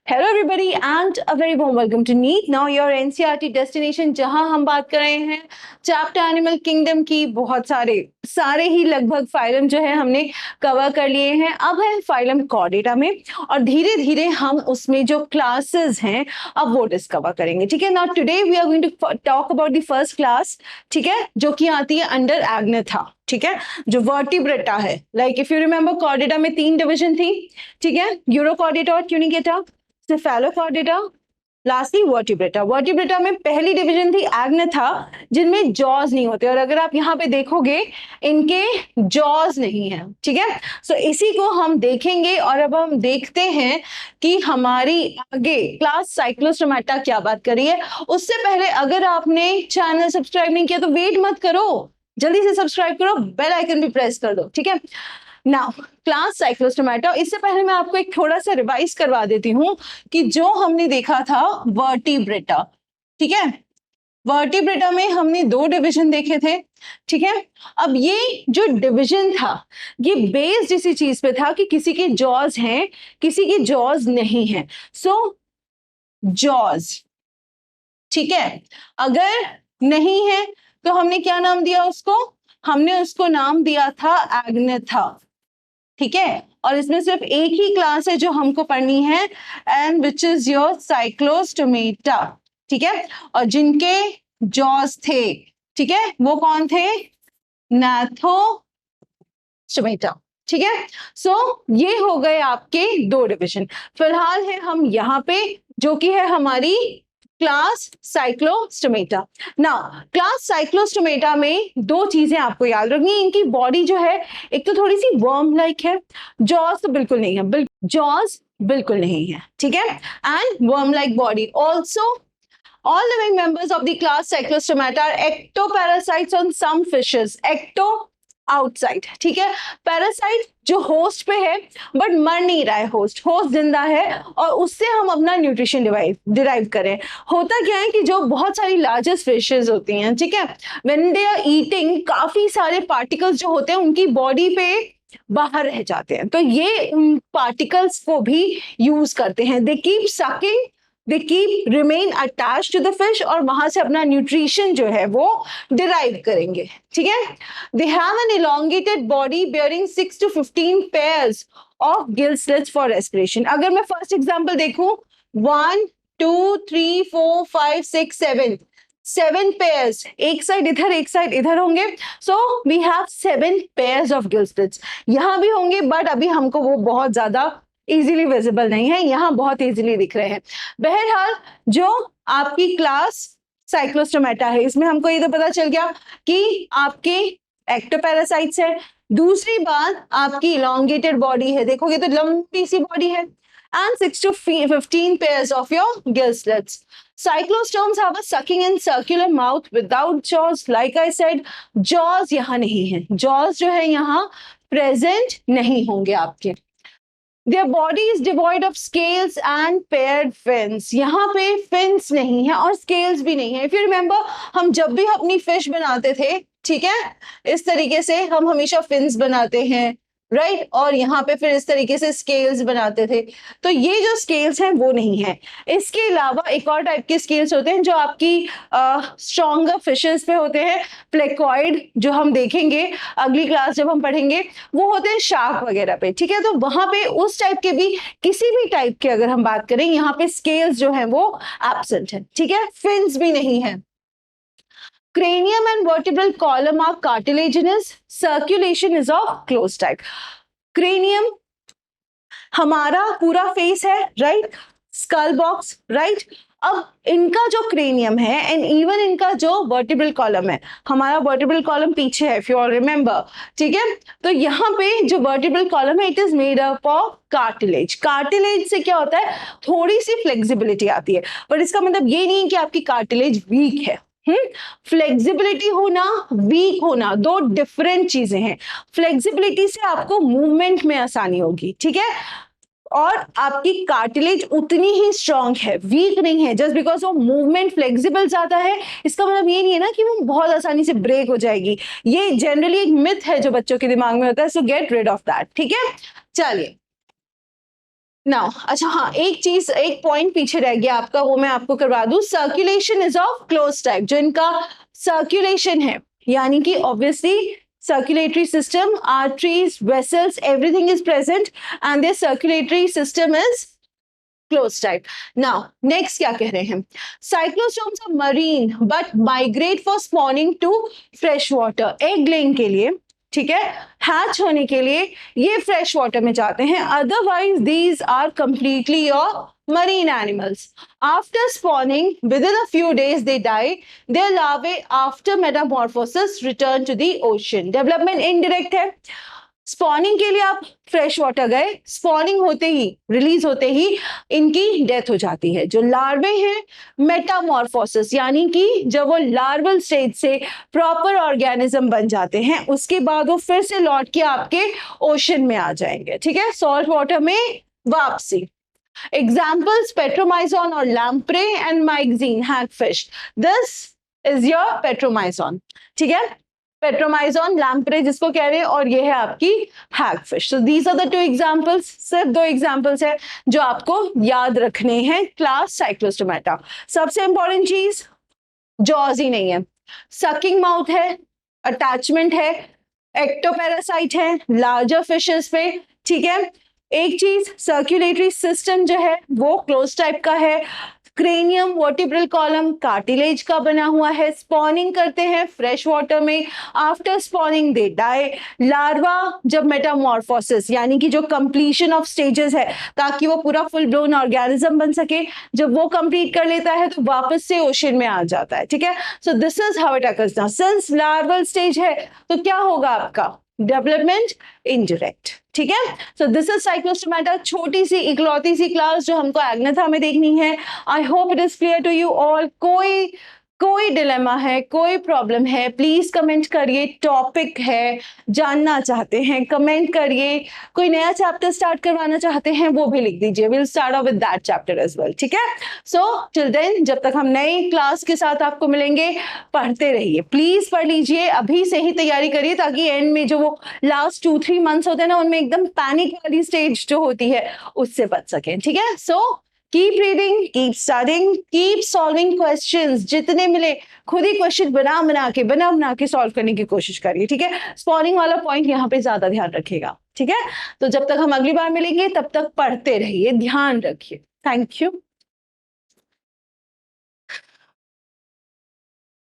Hello everybody and a very warm welcome to NEET now your NCERT destination, जहां हम बात कर रहे हैं चैप्टर एनिमल किंगडम की। बहुत सारे ही लगभग फाइलम जो है हमने कवर कर लिए हैं। अब है फाइलम कॉर्डेटा में और धीरे धीरे हम उसमें जो क्लासेस हैं अब वो डिस्कवर करेंगे। ठीक है, now today we are going to talk about the first class, ठीक है, जो कि आती है अंडर एग्नेथा। ठीक है, जो वर्टिब्रेटा है। Like if you remember Chordata में 3 डिवीजन थी, ठीक है, यूरोकॉर्डेटा और Tunicata, Cephalochordata, lastly vertebrata. Vertebrata में पहली डिवीजन थी एग्नेथा, जिनमें जॉज नहीं होते, और अगर आप यहाँ पे देखोगे इनके जॉज नहीं है। ठीक है, सो इसी को हम देखेंगे और अब हम देखते हैं कि हमारी आगे क्लास साइक्लोस्टोमेटा क्या बात करी है। उससे पहले अगर आपने चैनल सब्सक्राइब नहीं किया तो वेट मत करो, जल्दी से सब्सक्राइब करो, बेल आइकन भी प्रेस कर दो। ठीक है, नाउ क्लास साइक्लोस्टोमेटा। इससे पहले मैं आपको एक थोड़ा सा रिवाइज करवा देती हूँ कि जो हमने देखा था वर्टिब्रेटा। ठीक है, वर्टिब्रेटा में हमने 2 डिवीजन देखे थे। ठीक है, अब ये जो डिवीजन था ये बेस्ड इसी चीज पे था कि किसी के जॉज हैं, किसी के जॉज नहीं है। सो जॉज, ठीक है, अगर नहीं है तो हमने क्या नाम दिया उसको? हमने उसको नाम दिया था एग्नेथा। ठीक है, और इसमें सिर्फ एक ही क्लास है जो हमको पढ़नी है, and which is your Cyclostomata. ठीक है, और जिनके जॉज थे, ठीक है, वो कौन थे? नाथोस्टोमेटा। ठीक है, सो ये हो गए आपके 2 डिवीजन। फिलहाल है हम यहाँ पे जो कि है हमारी class Cyclostomata. Now class Cyclostomata में 2 चीजें आपको याद रखनी है। इनकी बॉडी जो है एक तो थोड़ी सी वर्म लाइक है, जॉज तो बिल्कुल नहीं है, जॉज बिल्कुल नहीं है। ठीक है, and worm like body also. All living members of the class Cyclostomata are ectoparasites on some fishes. Ecto outside, ठीक है, पैरासाइट जो होस्ट पे है बट मर नहीं रहा है, होस्ट जिंदा है और उससे हम अपना न्यूट्रिशन डिराइव करें। होता क्या है कि जो बहुत सारी लार्जेस्ट फिशेस होती हैं, ठीक है, व्हेन दे आर ईटिंग काफी सारे पार्टिकल्स जो होते हैं उनकी बॉडी पे बाहर रह जाते हैं, तो ये उन पार्टिकल्स को भी यूज करते हैं। They keep sucking, they keep remain attached to the fish और वहां से अपना न्यूट्रिशन जो है वो डिराइव करेंगे। ठीक है, they have an elongated body bearing 6 to 15 pairs of gill slits for respiration। अगर मैं फर्स्ट एग्जांपल देखूं, 1 2 3 4 5 6 7 pairs, एक साइड इधर एक साइड इधर होंगे। So we have 7 pairs of gill slits। यहां भी होंगे बट अभी हमको वो बहुत ज्यादा इजीली विजिबल नहीं है, यहां बहुत इजीली दिख रहे हैं। बहरहाल जो आपकी क्लास साइक्लोस्टोमेटा है इसमें हमको ये तो पता चल गया कि आपके एक्टोपैरासाइट्स है। दूसरी बात, आपकी इलोंगेटेड बॉडी है, देखोगे तो लंबी सी बॉडी है, and 6 to 15 pairs of your gill slits. Cyclostomes have a sucking and circular mouth without jaws. Like I said, jaws यहाँ नहीं है, jaws जो है यहाँ प्रेजेंट नहीं होंगे आपके। Their body is devoid of scales and paired fins। यहाँ पे fins नहीं है और scales भी नहीं है। If you remember, हम जब भी अपनी fish बनाते थे, ठीक है, इस तरीके से हम हमेशा fins बनाते हैं, राइट, और यहाँ पे फिर इस तरीके से स्केल्स बनाते थे, तो ये जो स्केल्स हैं वो नहीं है। इसके अलावा एक और टाइप के स्केल्स होते हैं जो आपकी स्ट्रॉन्गर फिशेस पे होते हैं, प्लेकॉइड, जो हम देखेंगे अगली क्लास जब हम पढ़ेंगे, वो होते हैं शार्क वगैरह पे। ठीक है, तो वहां पे उस टाइप के भी, किसी भी टाइप के अगर हम बात करें, यहाँ पे स्केल्स जो है वो एब्सेंट है। ठीक है, फिन्स भी नहीं है। Cranium and vertebral column are cartilaginous. Circulation is of closed type. Cranium हमारा पूरा फेस है, राइट, स्कल बॉक्स, राइट। अब इनका जो क्रेनियम है एंड इवन इनका जो वर्टिब्रल कॉलम है, हमारा वर्टिब्रल कॉलम पीछे है, इफ यू ऑल रिमेंबर, ठीक है, तो यहाँ पे जो वर्टिब्रल कॉलम है it is made up of cartilage. Cartilage से क्या होता है, थोड़ी सी फ्लेक्सिबिलिटी आती है, पर इसका मतलब ये नहीं है कि आपकी कार्टिलेज वीक है। फ्लेक्सिबिलिटी होना, वीक होना, 2 डिफरेंट चीजें हैं। फ्लेक्सिबिलिटी से आपको मूवमेंट में आसानी होगी, ठीक है, और आपकी कार्टिलेज उतनी ही स्ट्रांग है, वीक नहीं है। जस्ट बिकॉज वो मूवमेंट फ्लेक्सिबल ज्यादा है, इसका मतलब ये नहीं है ना कि वो बहुत आसानी से ब्रेक हो जाएगी। ये जनरली एक मिथ है जो बच्चों के दिमाग में होता है, so get rid of that. ठीक है, चलिए नाउ अच्छा हाँ, एक पॉइंट पीछे रह गया आपका, वो मैं आपको करवा दूं। Circulation is of close type. जो इनका सर्कुलेशन है, यानी कि obviously circulatory system, arteries, vessels, everything is present and their circulatory system is closed type. Now next क्या कह रहे हैं, cyclostomes are marine but migrate for spawning to fresh water. egg laying के लिए, ठीक है, हैच होने के लिए ये फ्रेश वाटर में जाते हैं, otherwise these are completely your marine animals. After spawning, within a few days they die. Their larvae after metamorphosis return to the ocean. Development indirect है। स्पॉनिंग के लिए आप फ्रेश वाटर गए, स्पॉनिंग होते ही, release होते ही इनकी डेथ हो जाती है। जो लार्वे हैं, मेटामॉर्फोसिस, यानी कि जब वो लार्वल स्टेज से प्रॉपर ऑर्गेनिज्म बन जाते हैं, उसके बाद वो फिर से लौट के आपके ओशन में आ जाएंगे, ठीक है, सॉल्ट वाटर में वापसी। Examples, petromyzon or lamprey and myxine, hagfish. This is your petromyzon, ठीक है, पेट्रोमाइजोन, लैम्प्रे जिसको कह रहे हैं, और ये है आपकी hagfish. So these are the two examples, सिर्फ 2 एग्जांपल्स है जो आपको याद रखने हैं क्लास साइक्लोस्टोमेटा। सबसे इंपॉर्टेंट चीज, जॉज ही नहीं है, सकिंग माउथ है, अटैचमेंट है, एक्टोपैरासाइट है लार्जर फिशेस पे, ठीक है। एक चीज, सर्कुलेटरी सिस्टम जो है वो क्लोज टाइप का है, क्रेनियम, वर्टिब्रल कॉलम कार्टिलेज का बना हुआ है, स्पॉनिंग करते हैं फ्रेश वाटर में, after spawning they die. Larva जब मेटामॉर्फोसिस, यानी कि जो कंप्लीशन ऑफ स्टेजेस है ताकि वो पूरा फुल ब्लोन ऑर्गेनिज्म बन सके, जब वो कंप्लीट कर लेता है तो वापस से ओशन में आ जाता है, ठीक है। So this is how it occurs. Now since larval stage है तो क्या होगा आपका डेवलपमेंट इनडायरेक्ट, ठीक है। सो दिस इज साइक्लोस्टोमेटा, छोटी सी इकलौती सी क्लास जो हमको एग्नेथा में देखनी है। I hope it is clear to you all. कोई डिलेमा है, कोई प्रॉब्लम है, प्लीज कमेंट करिए। टॉपिक है, जानना चाहते हैं कमेंट करिए। कोई नया चैप्टर स्टार्ट करवाना चाहते हैं वो भी लिख दीजिए, will start off with that chapter as well, ठीक है। सो टिल देन, जब तक हम नई क्लास के साथ आपको मिलेंगे, पढ़ते रहिए, प्लीज पढ़ लीजिए, अभी से ही तैयारी करिए ताकि एंड में जो वो लास्ट 2-3 मंथ्स होते हैं ना, उनमें एकदम पैनिक वाली स्टेज जो होती है उससे बच सकें, ठीक है। सो keep reading, keep studying, keep solving questions. जितने मिले खुद ही क्वेश्चन बना के सॉल्व करने की कोशिश करिए, ठीक है। स्पॉनिंग वाला पॉइंट यहाँ पे ज्यादा ध्यान रखिएगा, ठीक है। तो जब तक हम अगली बार मिलेंगे तब तक पढ़ते रहिए, ध्यान रखिए। Thank you.